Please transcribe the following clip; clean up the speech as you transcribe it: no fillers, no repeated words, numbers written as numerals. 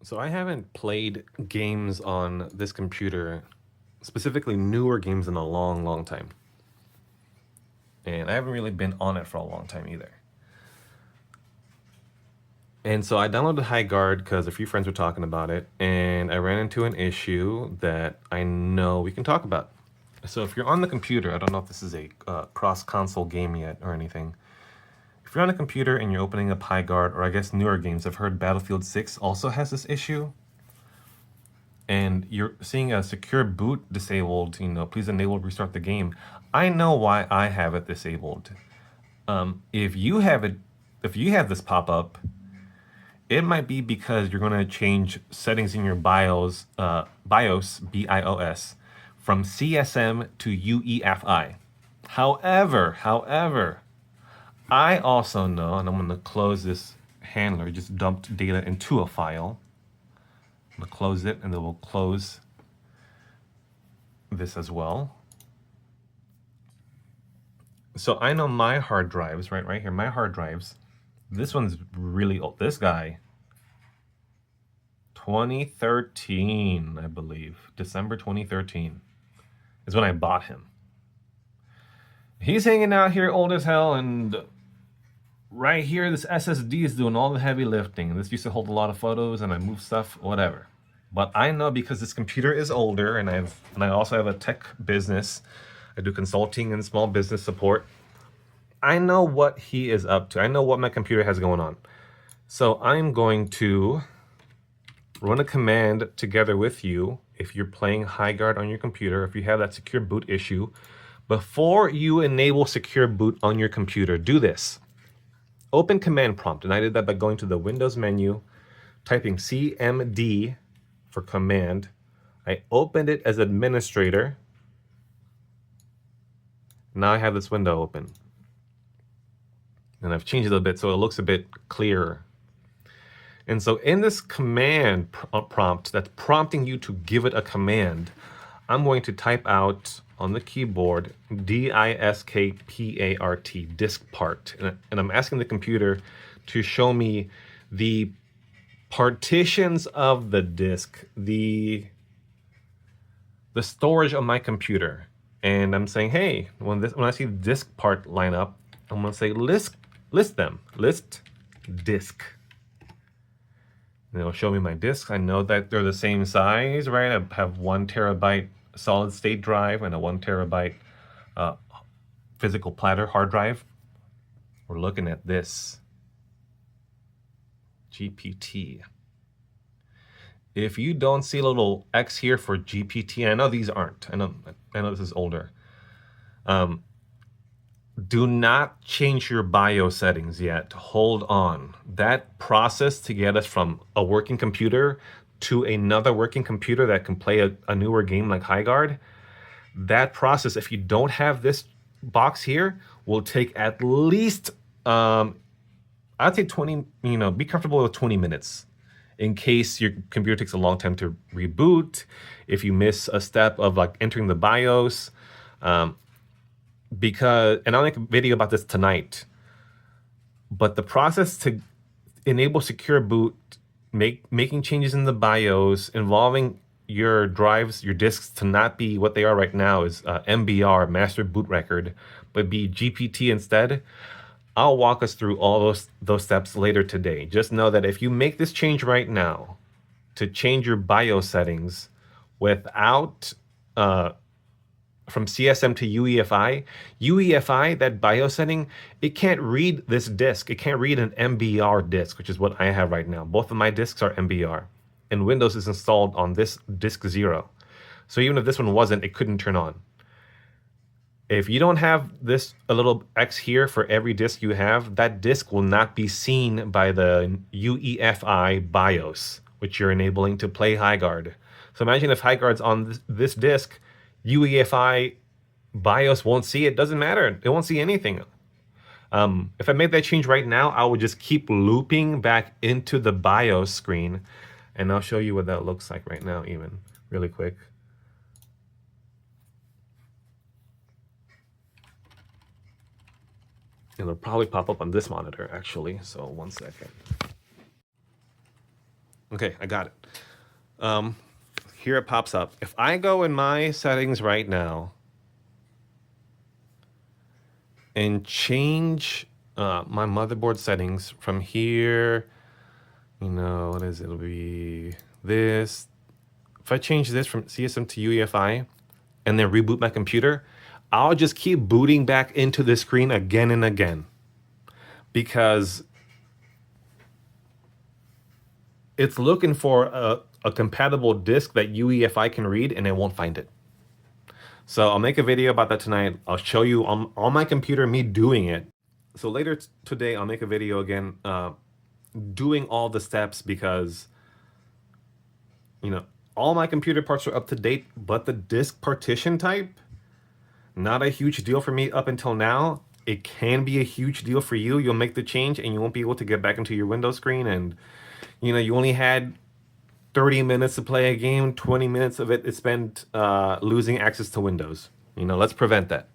So I haven't played games on this computer, specifically newer games, in a long, long time. And I haven't really been on it for a long time either. And so I downloaded Highguard because a few friends were talking about it, and I ran into an issue that I know we can talk about. So if you're on the computer, I don't know if this is a cross-console game yet or anything. If you're on a computer and you're opening up Highguard, or I guess newer games, I've heard Battlefield 6 also has this issue. And you're seeing a secure boot disabled, please enable restart the game. I know why I have it disabled. If you have this pop up, it might be because you're going to change settings in your BIOS, BIOS, from CSM to UEFI. However, I also know, and I'm going to close this handler, just dumped data into a file. I'm going to close it, and then we'll close this as well. So I know my hard drives, right here, my hard drives. This one's really old. This guy, 2013, I believe. December 2013 is when I bought him. He's hanging out here old as hell, and right here, this SSD is doing all the heavy lifting. This used to hold a lot of photos, and I moved stuff, whatever. But I know because this computer is older, and I also have a tech business. I do consulting and small business support. I know what he is up to. I know what my computer has going on. So I'm going to run a command together with you if you're playing Highguard on your computer, if you have that secure boot issue. Before you enable secure boot on your computer, do this. Open command prompt, and I did that by going to the Windows menu, typing CMD for command. I opened it as administrator. Now I have this window open. And I've changed it a bit so it looks a bit clearer. And so in this command prompt that's prompting you to give it a command, I'm going to type out on the keyboard DISKPART, disk part. And I'm asking the computer to show me the partitions of the disk, the storage of my computer. And I'm saying, hey, when I see the disk part line up, I'm going to say list them, list disk. And it'll show me my disks. I know that they're the same size, right? I have 1 terabyte solid state drive and a 1 terabyte physical platter hard drive. We're looking at this GPT. If you don't see a little X here for GPT, I know these aren't. I know this is older. Do not change your BIOS settings yet. Hold on. That process to get us from a working computer to another working computer that can play a newer game like Highguard, that process, if you don't have this box here, will take at least, I'd say 20, be comfortable with 20 minutes in case your computer takes a long time to reboot, if you miss a step of like entering the BIOS, because, and I'll make a video about this tonight, but the process to enable secure boot, making changes in the BIOS, involving your drives, your disks to not be what they are right now is MBR, master boot record, but be GPT instead. I'll walk us through all those steps later today. Just know that if you make this change right now to change your BIOS settings without from CSM to UEFI, that BIOS setting, it can't read this disk. It can't read an MBR disk, which is what I have right now. Both of my disks are MBR, and Windows is installed on this disk 0. So even if this one wasn't, it couldn't turn on. If you don't have this, a little X here for every disk you have, that disk will not be seen by the UEFI BIOS, which you're enabling to play Highguard. So imagine if Highguard's on this disk, UEFI BIOS won't see it. Doesn't matter. It won't see anything. If I made that change right now, I would just keep looping back into the BIOS screen, and I'll show you what that looks like right now, even really quick. It'll probably pop up on this monitor, actually. So 1 second. Okay, I got it. Here it pops up. If I go in my settings right now and change my motherboard settings from here, what is it? It'll be this. If I change this from CSM to UEFI and then reboot my computer, I'll just keep booting back into the screen again and again because it's looking for a compatible disk that UEFI can read and it won't find it. So I'll make a video about that tonight. I'll show you on my computer me doing it. So later today, I'll make a video again doing all the steps because, all my computer parts are up to date, but the disk partition type, not a huge deal for me up until now. It can be a huge deal for you. You'll make the change and you won't be able to get back into your Windows screen. And, you only had 30 minutes to play a game, 20 minutes of it is spent losing access to Windows. Let's prevent that.